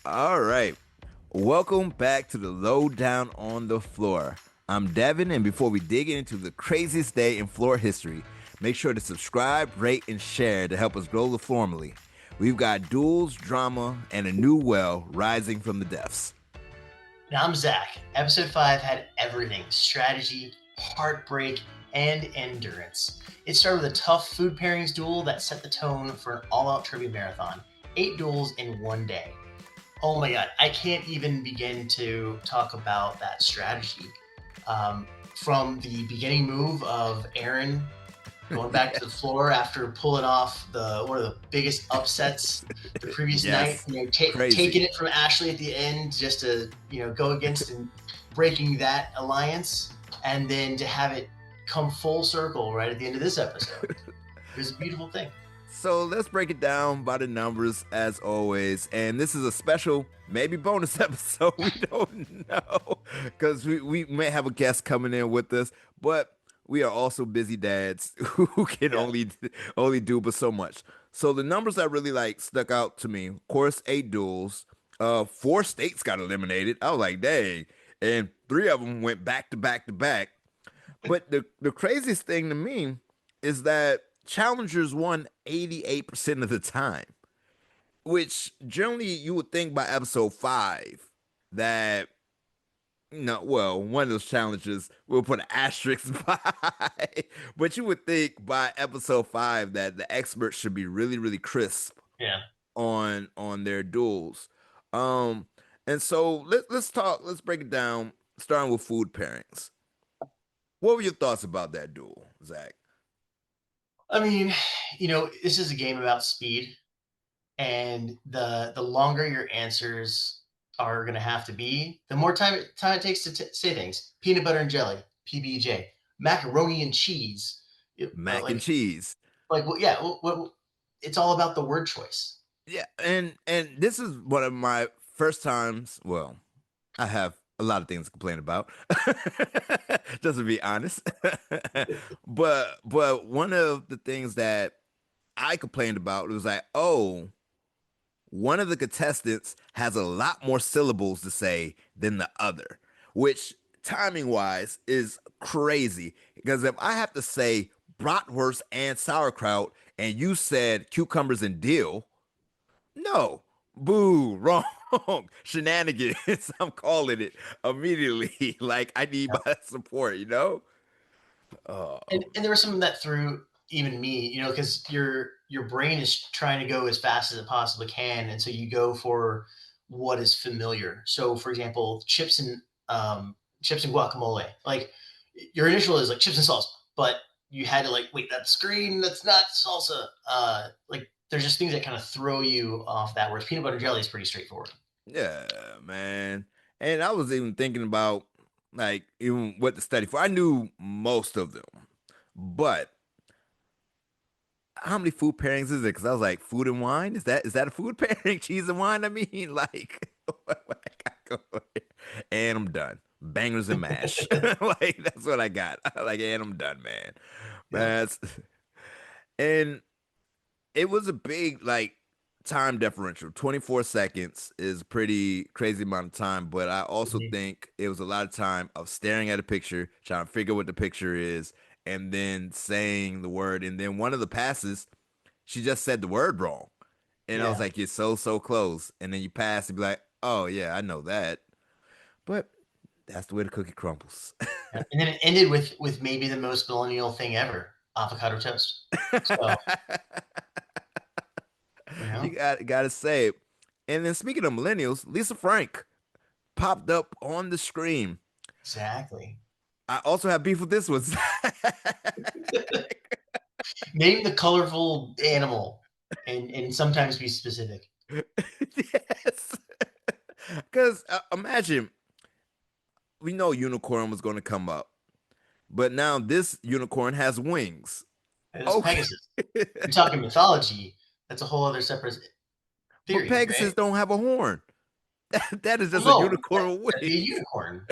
All right. Welcome back to the Low Down on the Floor. I'm Devin, and before we dig into the craziest day in floor history, make sure to subscribe, rate, and share to help us grow the formally. We've got duels, drama, and a new well rising from the depths. And I'm Zack. Episode 5 had everything: strategy, heartbreak, and endurance. It started with a tough food pairings duel that set the tone for an all out trivia marathon. 8 duels in one day. Oh my god, I can't even begin to talk about that strategy. Um, from the beginning move of Aaron going back to the floor after pulling off one of the biggest upsets the previous night. Yes, Taking crazy. it from Ashley at the end just to go against and breaking that alliance, and then to have it come full circle right at the end of this episode. It was a beautiful thing. So let's break it down by the numbers as always. And this is a special, maybe bonus episode. We don't know because we may have a guest coming in with us, but we are also busy dads who can Yeah. only do but so much. So the numbers that really like stuck out to me, of course, 8 duels. Four states got eliminated. I was like, dang. And three of them went back to back to back. But the craziest thing to me is that challengers won 88% of the time, which generally you would think by episode 5 that no, well, one of those challenges will put an asterisk by, but you would think by episode 5 that the experts should be really, really crisp Yeah. on their duels. Um, and so let's talk. Let's break it down, starting with food pairings. What were your thoughts about that duel, Zach? I mean, this is a game about speed, and the longer your answers are going to have to be, the more time it takes to say things. Peanut butter and jelly, PBJ. Macaroni and cheese. Mac and Like, cheese. well, yeah. It's all about the word choice. Yeah, and this is one of my first times. Well, I have a lot of things to complain about, just to be honest. but one of the things that I complained about was like, oh, one of the contestants has a lot more syllables to say than the other, which timing wise is crazy. Because if I have to say bratwurst and sauerkraut, and you said cucumbers and dill, no, boo, wrong, shenanigans. I'm calling it immediately. Like I need Yeah. my support, you know? Oh, And there was something that threw even me, because your brain is trying to go as fast as it possibly can, and so you go for what is familiar. So, for example, chips and guacamole. Like, your initial is like chips and salsa, but you had to, like, wait, that's green, that's not salsa. Like, there's just things that kind of throw you off that. Whereas peanut butter and jelly is pretty straightforward. yeah, man. And I was even thinking about like even what to study for. I knew most of them, but how many food pairings is it? Because I was like, food and wine. Is that a food pairing? Cheese and wine. I mean, like, what I got going here? And I'm done. Bangers and mash. Like that's what I got. Like, and I'm done, man. Yeah. That's and it was a big like time differential. 24 seconds is a pretty crazy amount of time, but I also Mhm. think it was a lot of time of staring at a picture, trying to figure what the picture is, and then saying the word. And then one of the passes, she just said the word wrong. And I was Yeah. like, you're so close. And then you pass and be like, oh yeah, I know that. But that's the way the cookie crumbles. Yeah. And then it ended with maybe the most millennial thing ever: avocado toast. So, you You know, gotta say it. And then speaking of millennials, Lisa Frank popped up on the screen. exactly. I also have beef with this one. Name the colorful animal, and sometimes be specific. Yes. Because imagine we know unicorn was going to come up, but now this unicorn has wings. It was Okay. Pegasus. You're talking mythology. That's a whole other separate But theory, right? Pegasus don't have a horn. That is Well, just a no, unicorn with that'd be a wings. unicorn.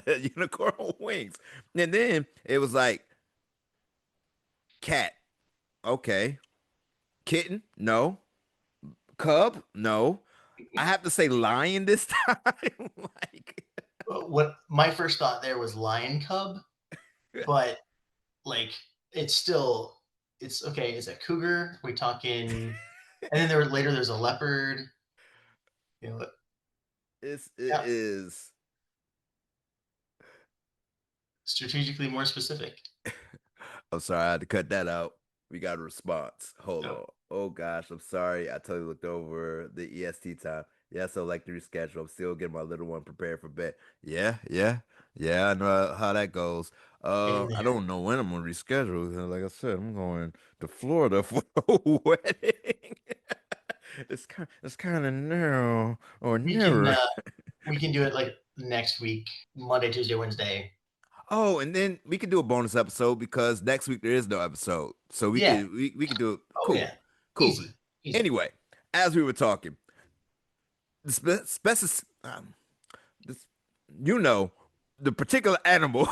A unicorn with wings. And then it was like cat. Okay. Kitten? No. Cub? No. I have to say lion this time. Like, What my first thought there was lion cub, but like it's still it's okay. Is a cougar? We talking, and then there's a leopard. You know, it yeah, is. strategically more specific. I'm sorry, I had to cut that out. We got a response. Hold Oh, on. Oh gosh, I'm sorry. I totally looked over the EST time. Yeah, so like the reschedule. I'm still getting my little one prepared for bed. Yeah, yeah, yeah. I know how that goes. in I there. don't know when I'm gonna reschedule. Like I said, I'm going to Florida for a wedding. It's kind of narrow or We can never. we can do it like next week, Monday, Tuesday, Wednesday. Oh, and then we could do a bonus episode because next week there is no episode. So Yeah. we could do it. Oh Cool. yeah. Cool. Easy. Easy. Anyway, as we were talking, the this, you know, the particular animal,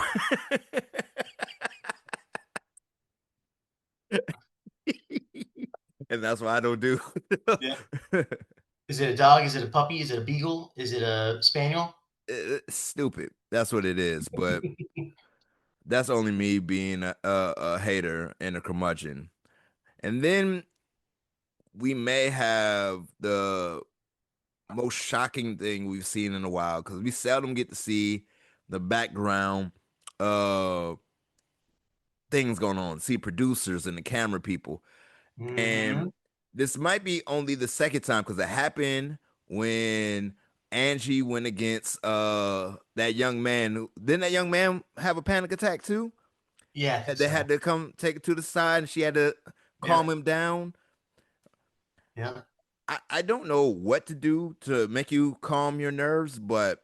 and that's why I don't do. Yeah. Is it a dog? Is it a puppy? Is it a beagle? Is it a spaniel? Stupid. That's what it is. But that's only me being a hater and a curmudgeon. And then we may have the most shocking thing we've seen in a while because we seldom get to see the background uh things going on, see producers and the camera people. And Hmm. this might be only the second time because it happened when Angie went against that young man. Didn't that young man have a panic attack too? Yeah, I think They had so. to come take it to the side and she had to Yeah. calm him down. Yeah. I don't know what to do to make you calm your nerves, but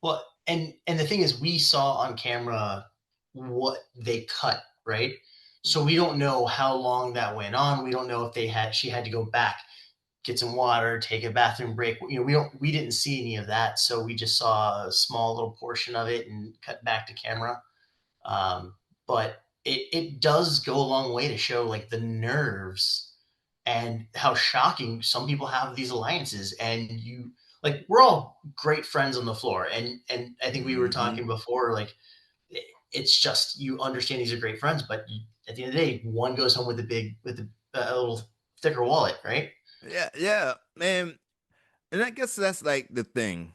Well, and the thing is, we saw on camera what they cut, right? So we don't know how long that went on. We don't know if she had to go back, get some water, take a bathroom break. You know, we didn't see any of that, so we just saw a small little portion of it and cut back to camera. But it does go a long way to show like the nerves and how shocking some people have these alliances. And you like we're all great friends on the floor, and I think we were mm-hmm. talking before like it's just you understand these are great friends, but at the end of the day, one goes home with a little thicker wallet, right? Yeah, yeah, man. And I guess that's like the thing.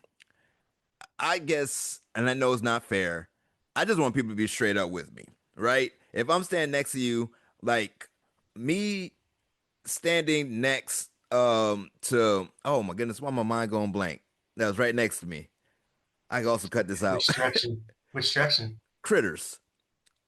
I guess, and I know it's not fair. I just want people to be straight up with me, right? If I'm standing next to you, like me standing next to oh my goodness, why my mind going blank? That was right next to me. I can also cut this out. Which direction? Which direction? Critters.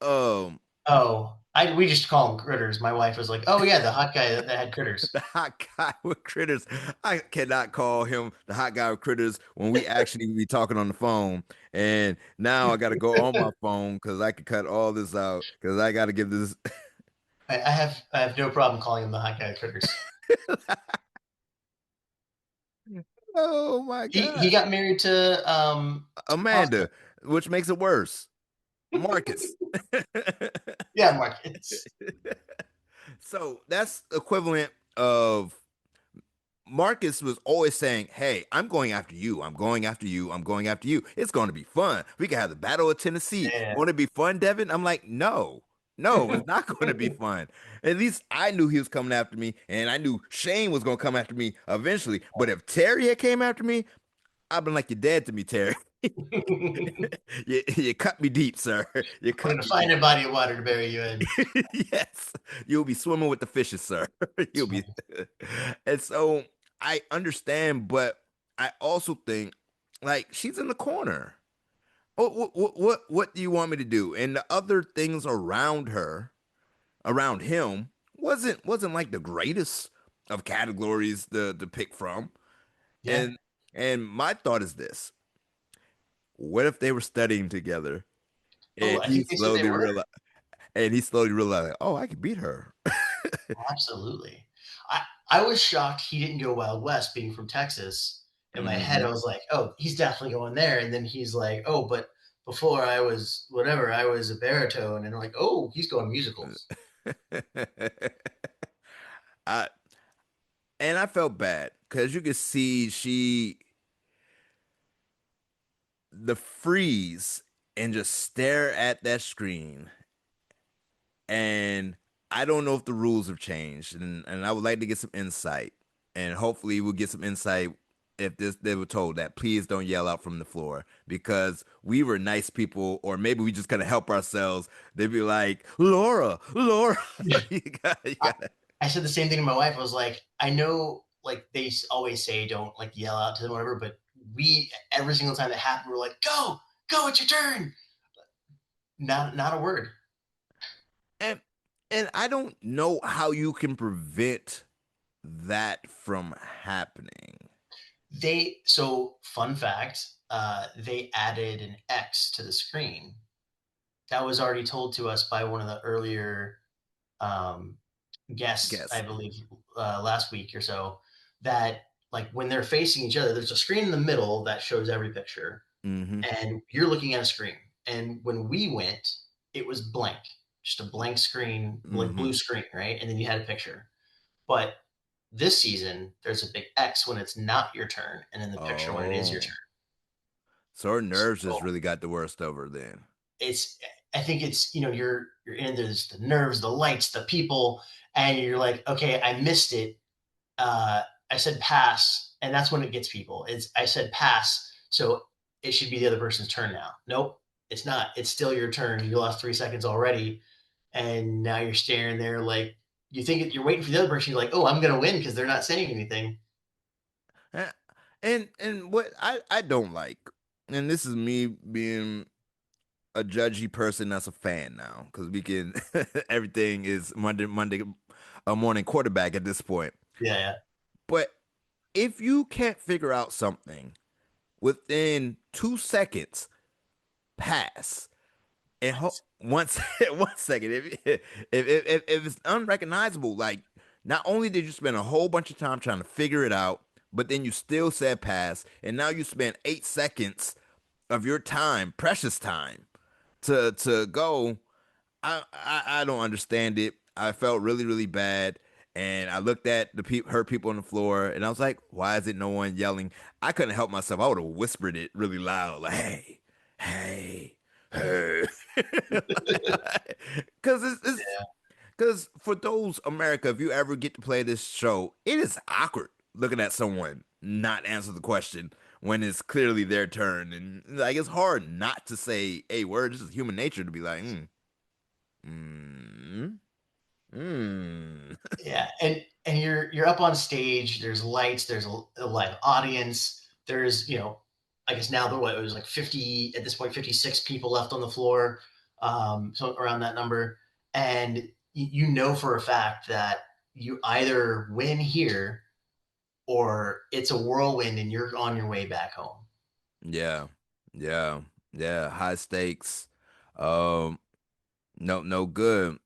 Um Oh, I we just call them critters. My wife was like, "Oh yeah, the hot guy that had critters." the hot guy with critters. I cannot call him the hot guy with critters when we actually be talking on the phone. And now I got to go on my phone because I can cut all this out because I got to give this. I have no problem calling him the hot guy with critters. Oh my He God. got married to pasta. Amanda, which makes it worse. Marcus. Yeah, Mark. It's So that's equivalent of Marcus was always saying, "Hey, I'm going after you. I'm going after you. I'm going after you. It's going to be fun. We can have the Battle of Tennessee. yeah. Won't it be fun, Devin?" I'm like, "No, no, it's not going to be fun." At least I knew he was coming after me, and I knew Shane was going to come after me eventually. But if Terry had came after me, I've been like, "You're dead to me, Terry. You cut me deep, sir. You We're cut gonna me find deep." a body of water to bury you in. Yes, you'll be swimming with the fishes, sir. You'll be. And so I understand, but I also think like she's in the corner. What do you want me to do? And the other things around her, around him, wasn't like the greatest of categories to pick from. Yeah. And and my thought is this: what if they were studying together Oh, and I think they said they were. he slowly realized, oh, I could beat her. Absolutely. I was shocked he didn't go Wild West, being from Texas. In my head, I Hmm. was like, "Oh, he's definitely going there." And then he's like, "Oh, but before I was whatever, I was a baritone." And I'm like, "Oh, he's going musicals." I and I felt bad because you could see the freeze and just stare at that screen. And I don't know if the rules have changed, and I would like to get some insight. And hopefully we'll get some insight if this they were told that please don't yell out from the floor because we were nice people, or maybe we just gotta help ourselves. They'd be like, Laura, Laura, you I, gotta. I said the same thing to my wife. I was like, I know, like they always say, don't like yell out to them, or whatever. But we every single time that happened, we're like, go, go, it's your turn. Not a word. And and I don't know how you can prevent that from happening. So fun fact, they added an X to the screen. That was already told to us by one of the earlier um, guests, I Guess. believe, last week or so. That like when they're facing each other, there's a screen in the middle that shows every picture, Mm-hmm. and you're looking at a screen. And when we went, it was blank, just a blank screen, like Mm-hmm. blue screen, right? And then you had a picture. But this season, there's a big X when it's not your turn, and then the picture when it is your Oh. turn. So her nerves just So really got the worst of her then. it's, I think it's, you're in, there's the nerves, the lights, the people, and you're like, okay, I missed it. I said pass, and that's when it gets people. It's I said pass, so it should be the other person's turn now. Nope, it's not. It's still your turn. You lost 3 seconds already, and now you're staring there like you think you're waiting for the other person. You're like, oh, I'm gonna win because they're not saying anything. Eh, and what I don't like, and this is me being a judgy person that's a fan now, because we can everything is Monday a morning quarterback at this point. Yeah, yeah. But if you can't figure out something within 2 seconds, pass. And once 1 second, if it's unrecognizable, like not only did you spend a whole bunch of time trying to figure it out, but then you still said pass, and now you spent 8 seconds of your time, precious time, to go. I don't understand it. I felt really really bad, and I looked at the hurt people on the floor, and I was like, why is it no one yelling? I couldn't help myself. I would have whispered it really loud, like, hey, hey, hey, because it's Yeah. because for those America, if you ever get to play this show, it is awkward looking at someone not answer the question when it's clearly their turn, and like it's hard not to say a word. It's just human nature to be like, mm, mm. Yeah, and you're up on stage. There's lights. There's a live audience. There's I guess now it was like 50 at this point, 56 people left on the floor, so around that number, and you know for a fact that you either win here or it's a whirlwind and you're on your way back home. Yeah, yeah, yeah. High stakes. Um, no good.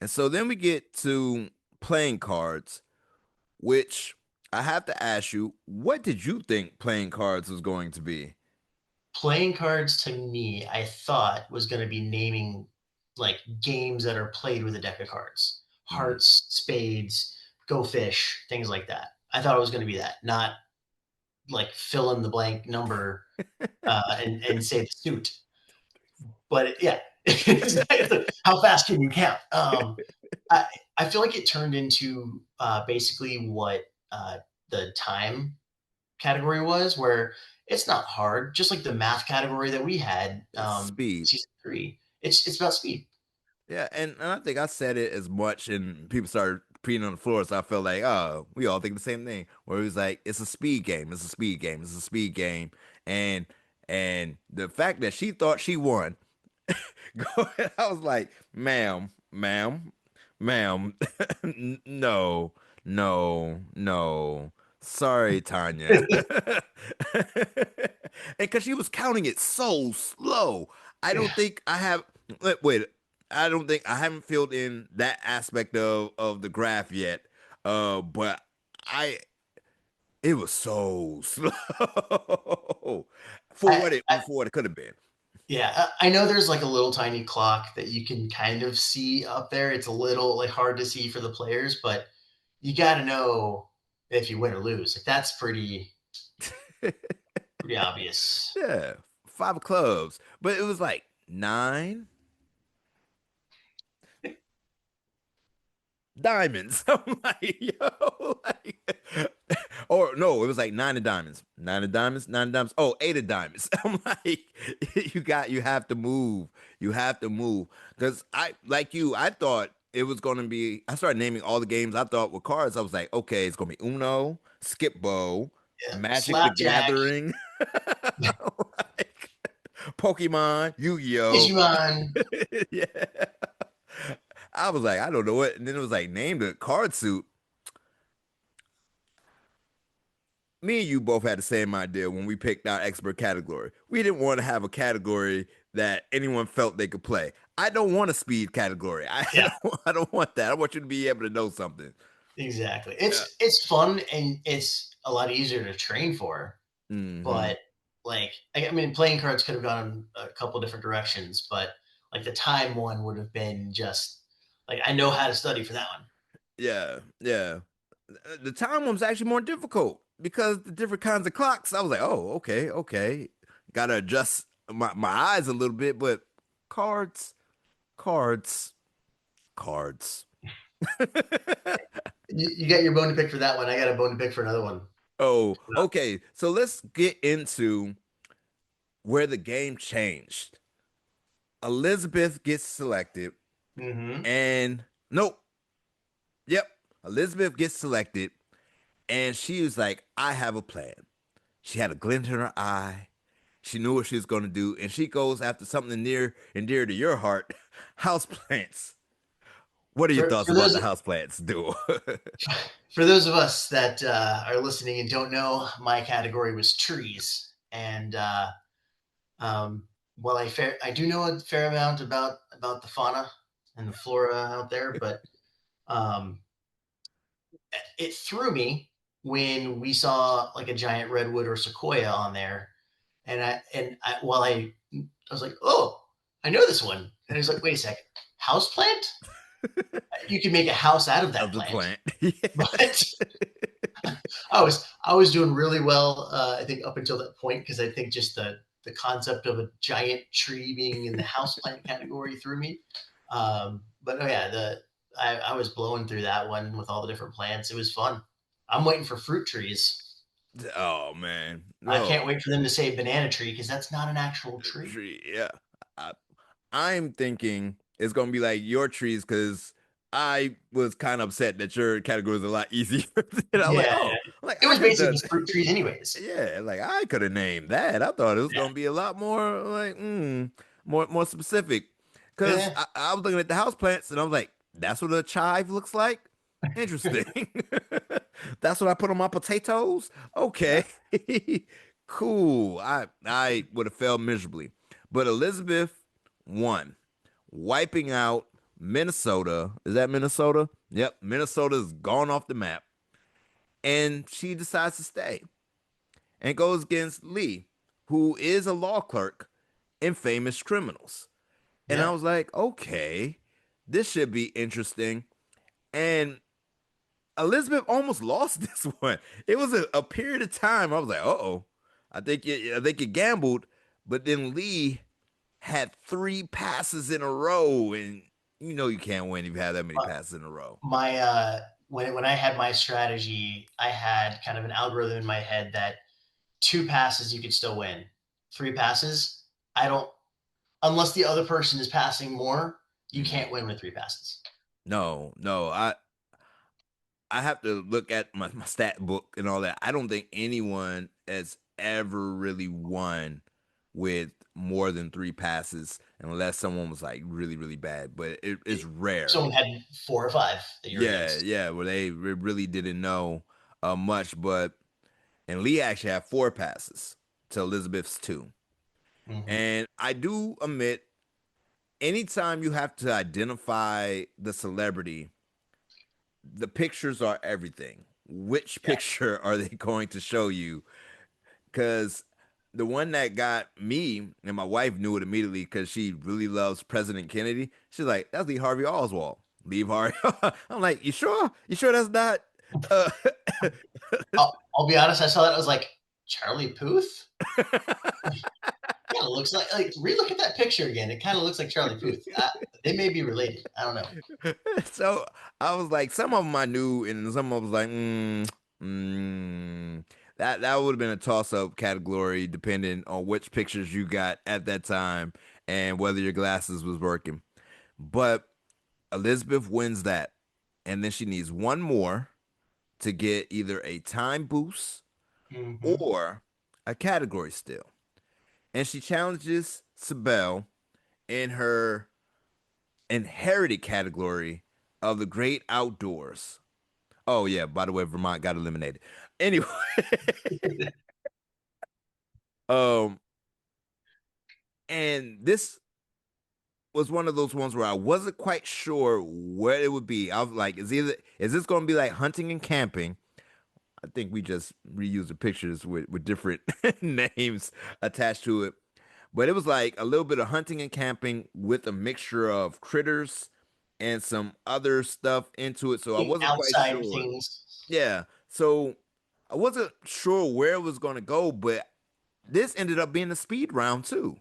And so then we get to playing cards, which I have to ask you, what did you think playing cards was going to be? Playing cards to me, I thought was going to be naming like games that are played with a deck of cards, Mm. hearts, spades, go fish, things like that. I thought it was going to be that, not like fill in the blank number and say the suit. But yeah, how fast can you count? I, I feel like it turned into basically what the time category was, where it's not hard, just like the math category that we had It's speed. season three. It's about speed. Yeah, and I think I said it as much, and people started peeing on the floor, so I felt like, oh, we all think the same thing. Where it was like, it's a speed game, it's a speed game, it's a speed game, and and the fact that she thought she won, go ahead, I was like, ma'am, no, no, sorry, Tanya, and because she was counting it so slow, I don't think I have. Wait, I don't think I haven't filled in that aspect of the graph yet. But I it was so slow I, I for what it could have been. yeah, I know there's like a little tiny clock that you can kind of see up there. It's a little like hard to see for the players, but you got to know. if you win or lose. Like that's pretty obvious. Yeah, five of clubs, but it was like nine diamonds. I'm like, yo, like, or no, it was like nine of diamonds, nine of diamonds, nine of diamonds. Oh, eight of diamonds. I'm like, you have to move, you have to move, because I like you. I thought it was gonna be. I started naming all the games I thought were cards. I was like, okay, it's gonna be Uno, Skip Bow, Yeah. Magic the Slapjack, Gathering, like Pokemon, Yu-Gi-Oh. Digimon. Yeah. I was like, I don't know what. And then it was like, name the card suit. Me and you both had the same idea when we picked our expert category. We didn't want to have a category that anyone felt they could play. I don't want a speed category. Yeah, I don't want that. I want you to be able to know something. exactly. Yeah. It's fun and it's a lot easier to train for. Hmm. But like, I mean, playing cards could have gone a couple different directions, but like the time one would have been just like I know how to study for that one. Yeah. Yeah. The time one was actually more difficult because the different kinds of clocks. I was like, oh, okay, okay. Got to adjust my eyes a little bit, but cards, cards, cards. You got your bone to pick for that one. I got a bone to pick for another one. Oh, okay. So let's get into where the game changed. Elizabeth gets selected, Mm-hmm. and nope, yep, Elizabeth gets selected, and she was like, I have a plan. She had a glint in her eye. She knew what she was going to do, and she goes after something near and dear to your heart, houseplants. What are your thoughts For about those the houseplants duel? for those of us that are listening and don't know, my category was trees, and um, well, I do know a fair amount about the fauna and the flora out there, but um, it threw me when we saw like a giant redwood or sequoia on there, I was like, oh, I know this one, and I was like, wait a second, house plant? You can make a house out of that Of the plant, plant. Yeah. but I was doing really well. I think up until that point because I think just the concept of a giant tree being in the house plant category threw me. But oh yeah, I was blowing through that one with all the different plants. It was fun. I'm waiting for fruit trees. Oh man. I can't No. wait for them to say banana tree because that's not an actual tree. Tree. Yeah. I, I'm thinking it's gonna be like your trees because I was kind of upset that your category was a lot easier. And I'm like, Yeah, oh, like it I was could have basically done. just fruit trees, anyways. Yeah, like I could have named that. I thought it was Yeah, gonna be a lot more like more specific. Cause yeah. I was looking at the house plants and I was like, that's what a chive looks like. Interesting. That's what I put on my potatoes. Yeah. Okay. Cool. I would have failed miserably. But Elizabeth won, wiping out Minnesota. Is that Minnesota? Yep. Minnesota's gone off the map. And she decides to stay and goes against Lee, who is a law clerk in Famous Criminals. And I Yeah. was like, okay, this should be interesting. And Elizabeth almost lost this one. It was a period of time. I was like, oh, I think you gambled, but then Lee had three passes in a row, and you know you can't win if you have that many My, passes in a row. my when I had my strategy, I had kind of an algorithm in my head that two passes you could still win. Three passes, I don't unless the other person is passing more, you Mhm. can't win with three passes. No, no, I have to look at my stat book and all that. I don't think anyone has ever really won with more than three passes unless someone was like really, really bad. But it's rare. Someone had four or five that you're Yeah, against. yeah, where they really didn't know much. But and Lee actually had four passes to Elizabeth's two. Mm-hmm. And I do admit, anytime you have to identify the celebrity, the pictures are everything. Which Yeah. picture are they going to show you? Because the one that got me and my wife knew it immediately because she really loves President Kennedy. She's like, "That's Lee Harvey Oswald." Lee Harvey. I'm like, "You sure? You sure that's not Uh, I'll be honest. I saw that. I was like, Charlie Puth. Yeah, it looks like relook at that picture again. It kind of looks like Charlie Puth. They may be related. I don't know. so I was like, some of them I knew, and some of them was like, mm. That would have been a toss-up category, depending on which pictures you got at that time and whether your glasses was working. But Elizabeth wins that, and then she needs one more to get either a time boost Hmm. or a category still. And she challenges Sibel in her inherited category of the great outdoors. Oh yeah, by the way, Vermont got eliminated. Anyway, um, and this was one of those ones where I wasn't quite sure what it would be. I was like, is this going to be like hunting and camping? I think we just reused the pictures with different names attached to it. But it was like a little bit of hunting and camping with a mixture of critters and some other stuff into it. So I Being wasn't quite outside sure. things. Yeah. So I wasn't sure where it was going to go, but this ended up being a speed round too.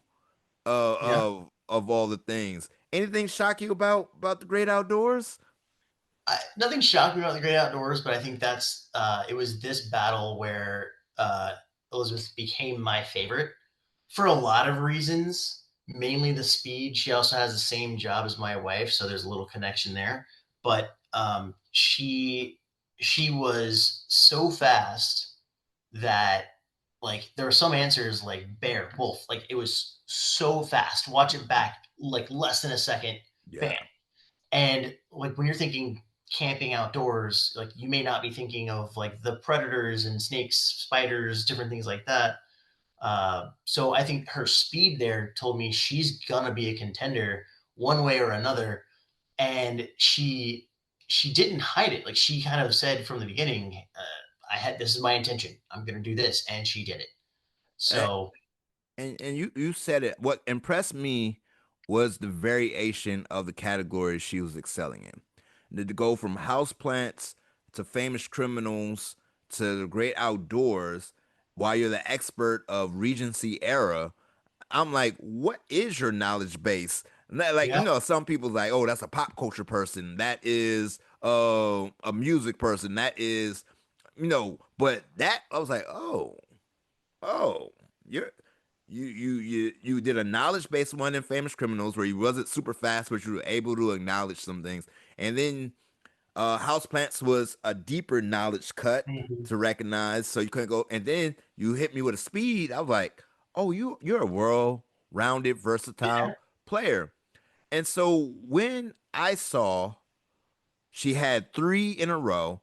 Yeah. Of all the things. Anything shock you about the great outdoors? Nothing shocked me about the great outdoors, but I think that's it was this battle where Elizabeth became my favorite for a lot of reasons. Mainly the speed. She also has the same job as my wife, so there's a little connection there. But she was so fast that like there were some answers like bear, wolf, like it was so fast. Watch it back like less than a second, bam. Yeah. And like when you're thinking camping outdoors, like you may not be thinking of like the predators and snakes, spiders, different things like that. So I think her speed there told me she's gonna be a contender one way or another. And she didn't hide it. Like she kind of said from the beginning, I had this is my intention. I'm gonna do this, and she did it. And, So and you said it. What impressed me was the variation of the categories she was excelling in. To go from houseplants to famous criminals to the great outdoors, while you're the expert of Regency era, I'm like, what is your knowledge base? Like, yeah, some people like, oh, that's a pop culture person. That is a music person. That is, but that I was like, oh, you're you did a knowledge based one in Famous Criminals where you wasn't super fast, but you were able to acknowledge some things, and then Houseplants was a deeper knowledge cut mhm, to recognize, so you couldn't go. And then you hit me with a speed. I was like, oh, you're a world-rounded, yeah. versatile player. And so when I saw she had three in a row,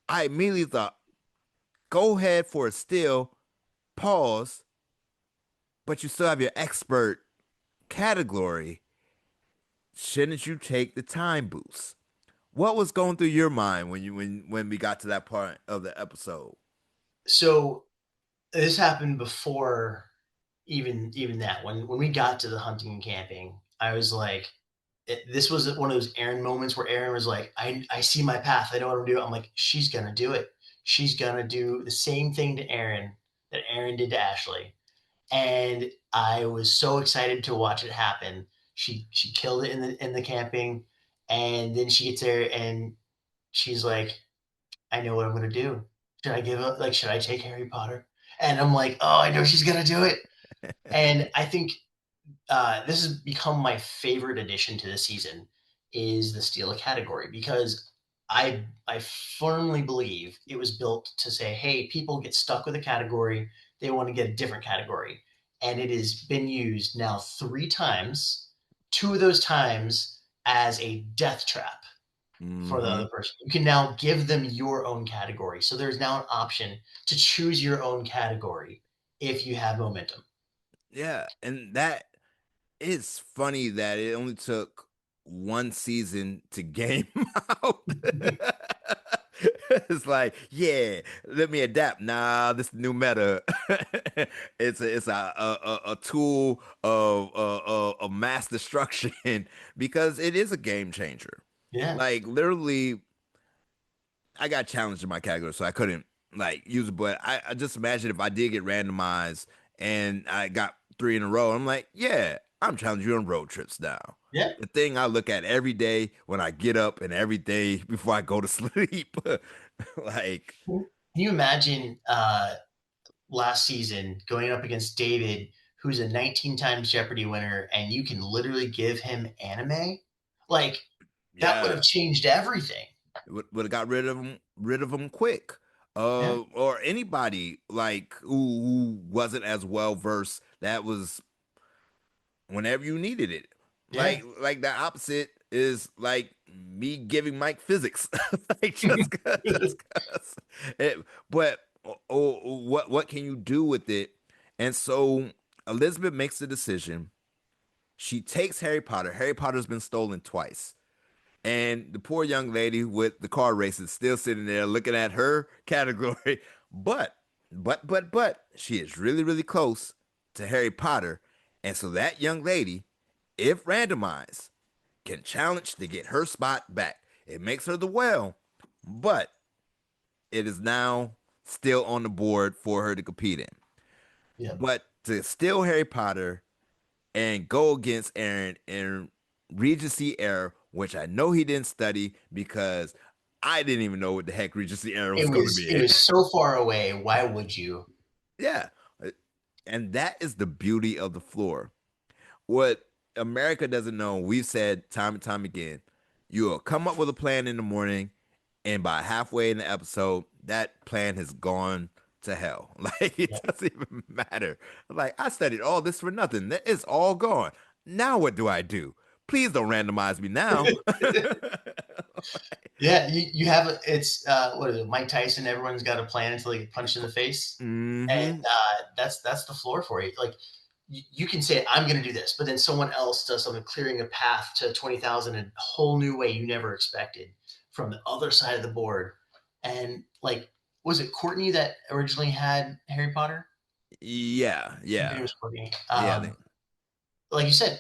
I immediately thought, go ahead for a steal, pause, but you still have your expert category. Shouldn't you take the time boost? What was going through your mind when we got to that part of the episode? So this happened before even that. When we got to the hunting and camping, I was like, this was one of those Aaron moments where Aaron was like, I see my path. I know what I'm doing. I'm like, she's gonna do it. She's gonna do the same thing to Aaron that Aaron did to Ashley. And I was so excited to watch it happen. She killed it in the camping, and then she gets there and she's like, I know what I'm gonna do. Should I give up? Like, should I take Harry Potter? And I'm like, oh, I know she's gonna do it. And I think this has become my favorite addition to the season is the steal category because I firmly believe it was built to say, hey, people get stuck with a category, they want to get a different category, and it has been used now three times. Two of those times as a death trap for the Hmm. other person. You can now give them your own category. So there's now an option to choose your own category if you have momentum. Yeah, and that is funny that it only took one season to game out. It's like, yeah, let me adapt. Nah, this is the new meta. It's a tool of mass destruction because it is a game changer. Yeah. Like literally, I got challenged in my category, so I couldn't like use it. But I just imagine if I did get randomized and I got three in a row, I'm like, yeah, I'm challenging you on road trips now. Yeah. The thing I look at every day when I get up and every day before I go to sleep. Like, Can you imagine last season going up against David, who's a 19 times Jeopardy winner, and you can literally give him anime? Like, that would have yeah, changed everything. would have got rid of him quick. Yeah. Or anybody like who wasn't as well versed that was whenever you needed it. Yeah. Like the opposite is like me giving Mike physics, like just cause. It, but what can you do with it? And so Elizabeth makes the decision. She takes Harry Potter. Harry Potter's been stolen twice. And the poor young lady with the car race is still sitting there looking at her category. But, but, she is really, really close to Harry Potter. And so that young lady, if randomized, can challenge to get her spot back. It makes her the well, but it is now still on the board for her to compete in. Yeah. But to steal Harry Potter and go against Aaron in Regency era, which I know he didn't study because I didn't even know what the heck Regency era was going to It be. was so far away. Why would you? Yeah. And that is the beauty of the floor. What America doesn't know, we've said time and time again, you'll come up with a plan in the morning, and by halfway in the episode, that plan has gone to hell. Like it Yeah. doesn't even matter. Like I studied all this for nothing. It's all gone. Now what do I do? Please don't randomize me now. Yeah, you have it's what is it, Mike Tyson? Everyone's got a plan until they get punched in the face, and Mm-hmm. that's the floor for you. Like you can say I'm going to do this, but then someone else does something, clearing a path to 20,000 in a whole new way you never expected from the other side of the board. And like, was it Courtney that originally had Harry Potter? Yeah, I think it yeah, was Courtney. yeah. Like you said,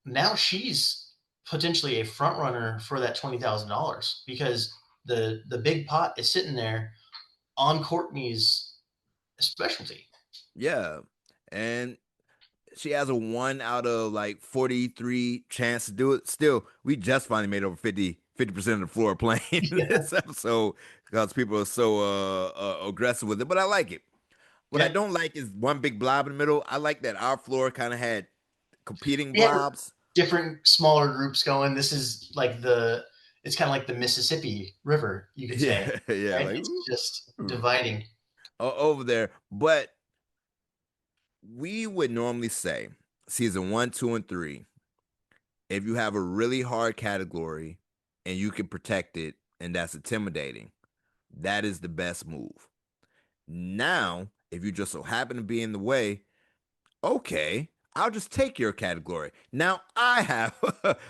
now she's potentially a front runner for that $20,000 because the big pot is sitting there on Courtney's specialty. Yeah. And she has a 1 out of like 43 chance to do it. Still, we just finally made over 50% of the floor playing Yeah, this episode because people are so aggressive with it. But I like it. What I yeah. don't like is one big blob in the middle. I like that our floor kind of had competing We had blobs. different smaller groups going. This is like it's kind of like the Mississippi River, you could say, Yeah, yeah, right? like It's ooh, just ooh, dividing. over there. But we would normally say season one, two, and three, if you have a really hard category and you can protect it and that's intimidating, that is the best move. Now, if you just so happen to be in the way, okay, I'll just take your category. Now I have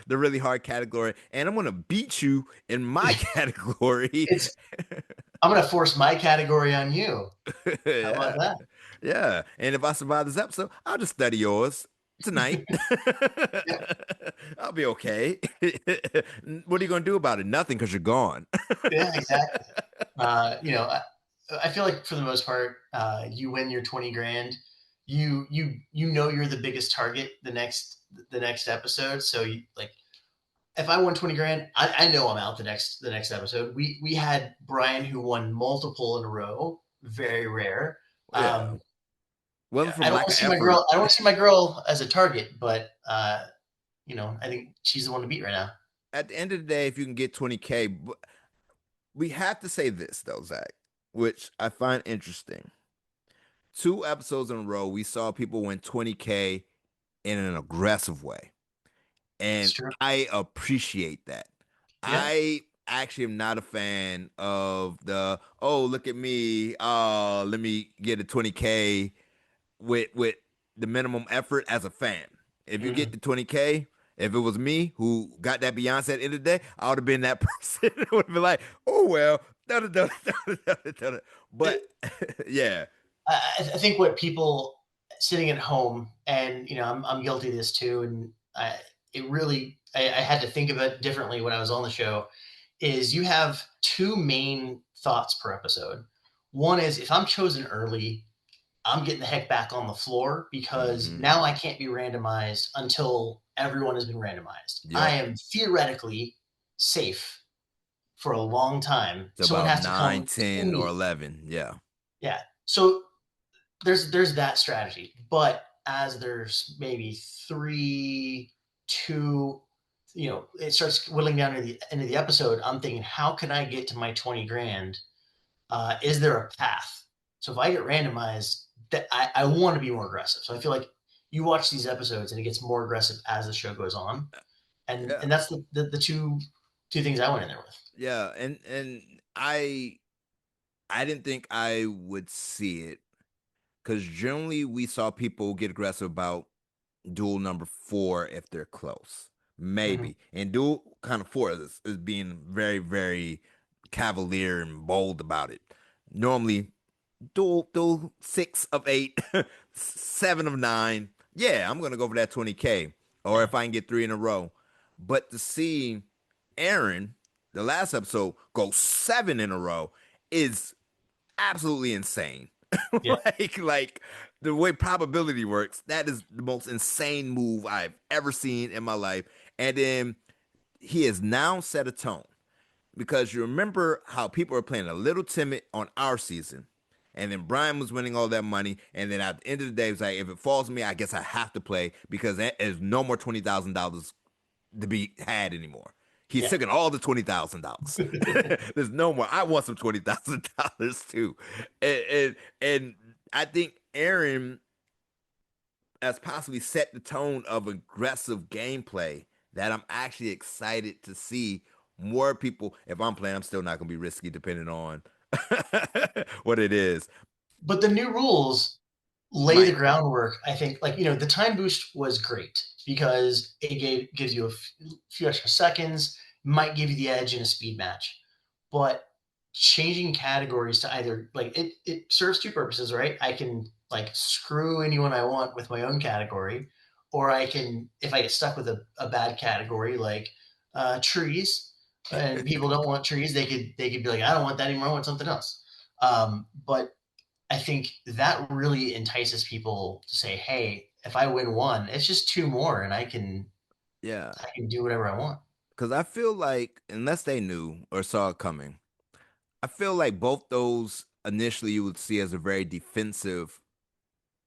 the really hard category and I'm going to beat you in my category. It's I'm gonna force my category on you. How about Yeah. that? Yeah. And if I survive this episode, I'll just study yours tonight. Yeah, I'll be okay. What are you going to do about it? Nothing because you're gone. yeah, exactly. You know, I feel like for the most part, you win your 20 grand. You know you're the biggest target the next episode. So you like if I won 20 grand, I know I'm out the next episode. We had Brian who won multiple in a row, very rare. Yeah. Um, Wasn't I from don't lack want of to see my effort. girl. I don't want to see my girl as a target, but you know, I think she's the one to beat right now. At the end of the day, if you can get 20K, we have to say this though, Zach, which I find interesting. 2 episodes in a row, we saw people win 20K in an aggressive way. It's And true. I appreciate that. Yeah. I actually am not a fan of the, oh, look at me. Oh, let me get a 20K with the minimum effort as a fan. If you get Mhm. the 20K, if it was me who got that Beyonce at the end of the day, I would have been that person. I would have been like, oh well, da, da, da, da, da, da, da. But yeah, I think what people sitting at home, and you know, I'm guilty of this too, and it really I had to think of it differently when I was on the show. is you have two main thoughts per episode. One is if I'm chosen early, I'm getting the heck back on the floor because Mm-hmm. now I can't be randomized until everyone has been randomized. I Yep. am theoretically safe for a long time. It's Someone about has to nine, come to 10, or me. 11. Yeah. Yeah. So there's that strategy. But as there's maybe three, two, it starts whittling down to the end of the episode. I'm thinking, how can I get to my 20 grand? Is there a path? So if I get randomized, that I want to be more aggressive. So I feel like you watch these episodes and it gets more aggressive as the show goes on, and Yeah. and that's the two things I went in there with. Yeah. And I didn't think I would see it because generally we saw people get aggressive about duel number 4 if they're close. Mhm. Maybe. And duel kind of 4 is being very, very cavalier and bold about it. Normally, duel 6 of 8, 7 of 9. Yeah, I'm gonna go for that 20K. Or Yeah, if I can get 3 in a row. But to see Aaron, the last episode, go 7 in a row is absolutely insane. yeah, Like the way probability works, that is the most insane move I've ever seen in my life. And then he has now set a tone because you remember how people were playing a little timid on our season. And then Brian was winning all that money. And then at the end of the day, it was like, if it falls to me, I guess I have to play because there's no more $20,000 to be had anymore. He's yeah. taking all the $20,000. There's no more. I want some $20,000 too, and I think Aaron has possibly set the tone of aggressive gameplay that I'm actually excited to see more people. If I'm playing, I'm still not going to be risky depending on what it is. But the new rules lay the Might. groundwork. I think, like the time boost was great because gives you a few extra seconds, might give you the edge in a speed match. But changing categories to either like it serves two purposes, right? I can like screw anyone I want with my own category, or I can, if I get stuck with a bad category like trees, and people don't want trees, they could be like, I don't want that anymore. I want something else. But I think that really entices people to say, "Hey, if I win one, it's just two more, and I can Yeah. I can do whatever I want." Because I feel like, unless they knew or saw it coming, I feel like both those initially you would see as a very defensive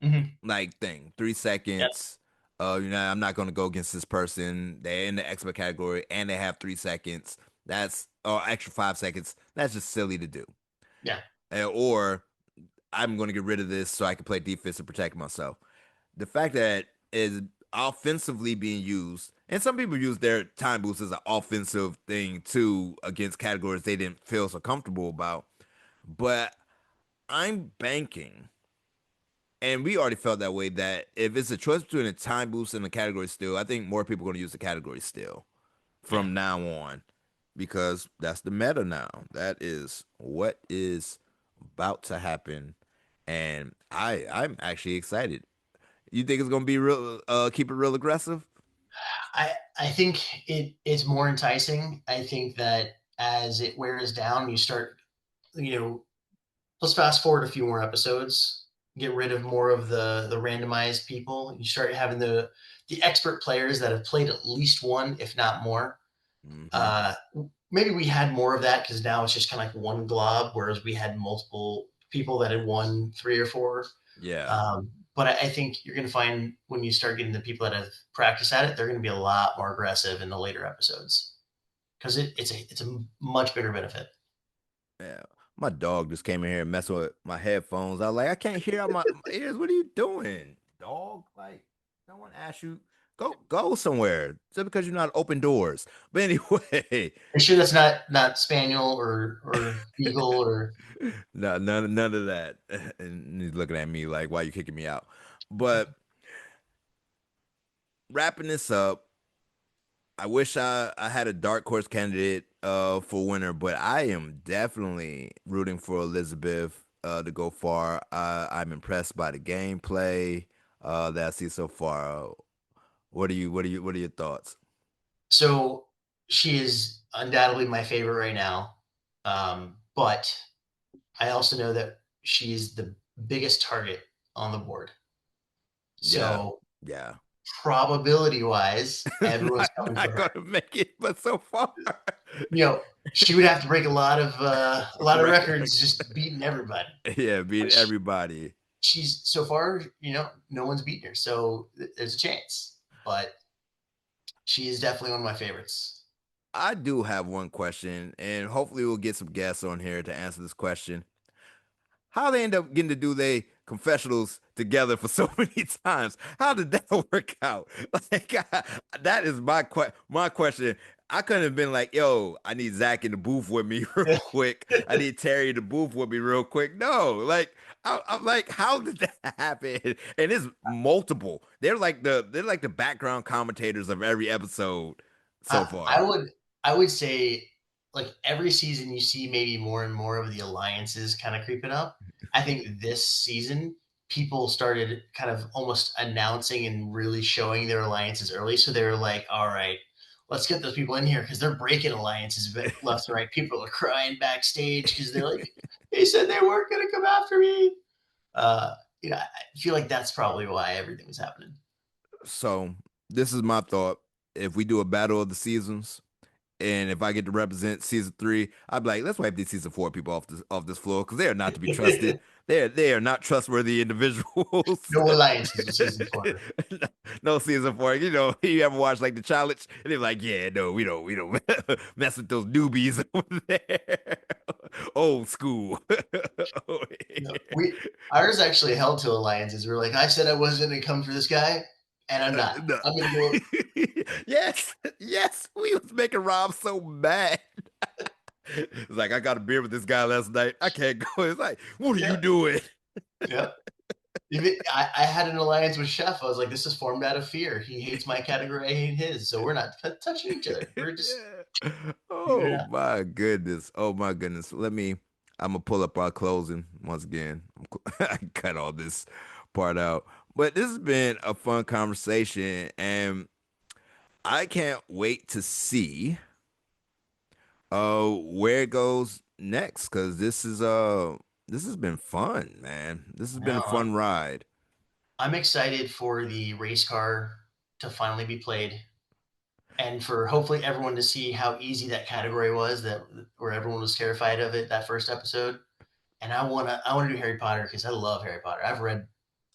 Mhm. like thing. Three Yep. seconds. I'm not gonna go against this person. They're in the expert category and they have 3 seconds. That's or extra 5 seconds. That's just silly to do. Yeah. Or I'm gonna get rid of this so I can play defense and protect myself. The fact that is offensively being used, and some people use their time boost as an offensive thing too against categories they didn't feel so comfortable about. But I'm banking, and we already felt that way, that if it's a choice between a time boost and a category steal, I think more people are going to use the category steal Yeah. from now on because that's the meta now. That is what is about to happen, and I'm actually excited. You think it's going to be real? Keep it real aggressive. I think it is more enticing. I think that as it wears down, you start, you know, let's fast forward a few more episodes, get rid of more of the randomized people. You start having the expert players that have played at least one, if not more. Hmm. Uh, Maybe we had more of that because now it's just kind of like one glob, whereas we had multiple people that had won three or four. Yeah, But I think you're going to find when you start getting the people that have practiced at it, they're going to be a lot more aggressive in the later episodes because it's a much bigger benefit. yeah. My dog just came in here and messing with my headphones. I was like, I can't hear out my ears. What are you doing, dog? Like, no one asked you. Go somewhere just because you're not open doors. But anyway, Are you sure that's not spaniel or beagle or no, none of that. And he's looking at me like, why you kicking me out? But wrapping this up, I wish I had a dark horse candidate for winner, but I am definitely rooting for Elizabeth to go far. I'm impressed by the gameplay that I see so far. What are your thoughts? so? She is undoubtedly my favorite right now. But I also know that she is the biggest target on the board. Yeah, So yeah. probability wise, everyone's coming for Not her. gonna make it, but so far. You know, she would have to break a lot of records Records. just beating everybody. Yeah, beat But everybody. she's so far, no one's beaten her. So there's a chance. But she is definitely one of my favorites. I do have one question, and hopefully we'll get some guests on here to answer this question. How they end up getting to do their confessionals together for so many times? How did that work out? Like that is my question. I couldn't have been like, yo, I need Zach in the booth with me real quick. I need Terry in the booth with me real quick. No, like I'm like, how did that happen? And it's multiple. They're like the background commentators of every episode so I, I far. would I would say like every season you see maybe more and more of the alliances kind of creeping up. I think this season people started kind of almost announcing and really showing their alliances early. So they were like, all right, let's get those people in here because they're breaking alliances left and right. People are crying backstage because they're like, they said they weren't going to come after me. Uh, I feel like that's probably why everything was happening. So this is my thought. If we do a battle of the seasons, and if I get to represent season 3, I'd be like, let's wipe these season 4 people off this floor because they are not to be trusted. They are not trustworthy individuals. No alliances with season 4. No season 4. You ever watch like the challenge? And they're like, yeah, no, we don't mess with those newbies over there. Old school. No, ours actually held to alliances. We were like, I said I wasn't gonna come for this guy, and I'm not. No. I'm gonna go. Yes, yes, we was making Rob so mad. It's like I got a beer with this guy last night. I can't go. It's like, what are you Yeah, doing? yeah. Even I had an alliance with Chef. I was like, this is formed out of fear. He hates my category, I hate his, so we're not touching each other. We're just Yeah. leaving it Oh out. my goodness. Oh my goodness. I'm gonna pull up our closing once again. I cut all this part out. But this has been a fun conversation, and I can't wait to see where it goes next, because this has been fun, man. This has been a No, fun ride. I'm excited for the race car to finally be played, and for hopefully everyone to see how easy that category was. That where everyone was terrified of it that first episode. And I wanna do Harry Potter because I love Harry Potter. I've read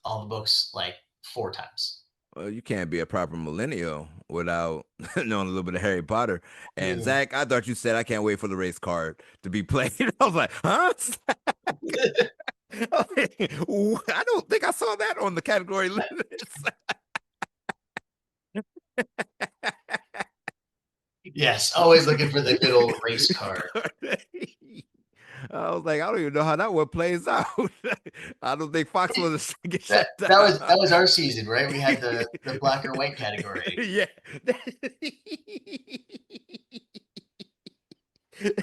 all the books like 4 times. Well, you can't be a proper millennial without knowing a little bit of Harry Potter. And Yeah. Zach, I thought you said I can't wait for the race card to be played. I was like, huh? I don't think I saw that on the category list. Yes, always looking for the good old race car. I was like, I don't even know how that one plays out. I don't think Fox was to get That shut that down. was that was our season, right? We had the black or white category. Yeah.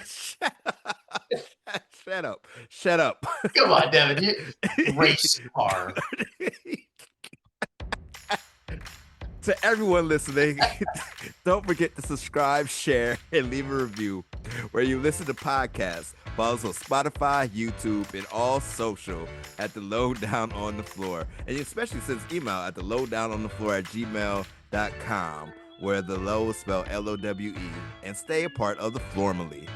Shut up. Shut up. Shut up. Come on, Devin, race car. To everyone listening, don't forget to subscribe, share, and leave a review where you listen to podcasts. Follow us on Spotify, YouTube, and all social at the Lowe Down on the Floor. And you especially send us email at the lowdownonthefloor@gmail.com, where the low is spelled LOWE, and stay a part of the Flormally.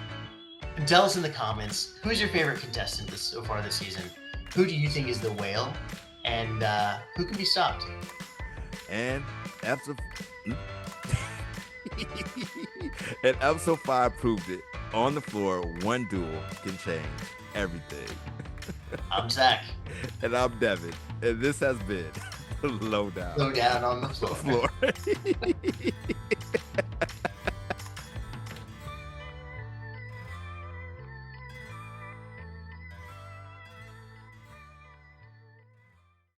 And tell us in the comments who's your favorite contestant so far this season. Who do you think is the whale, and who can be stopped? And episode and episode 5 proved it. On the floor, one duel can change everything. I'm Zack. And I'm Devin. And this has been Low Down. Low down on the floor. Floor.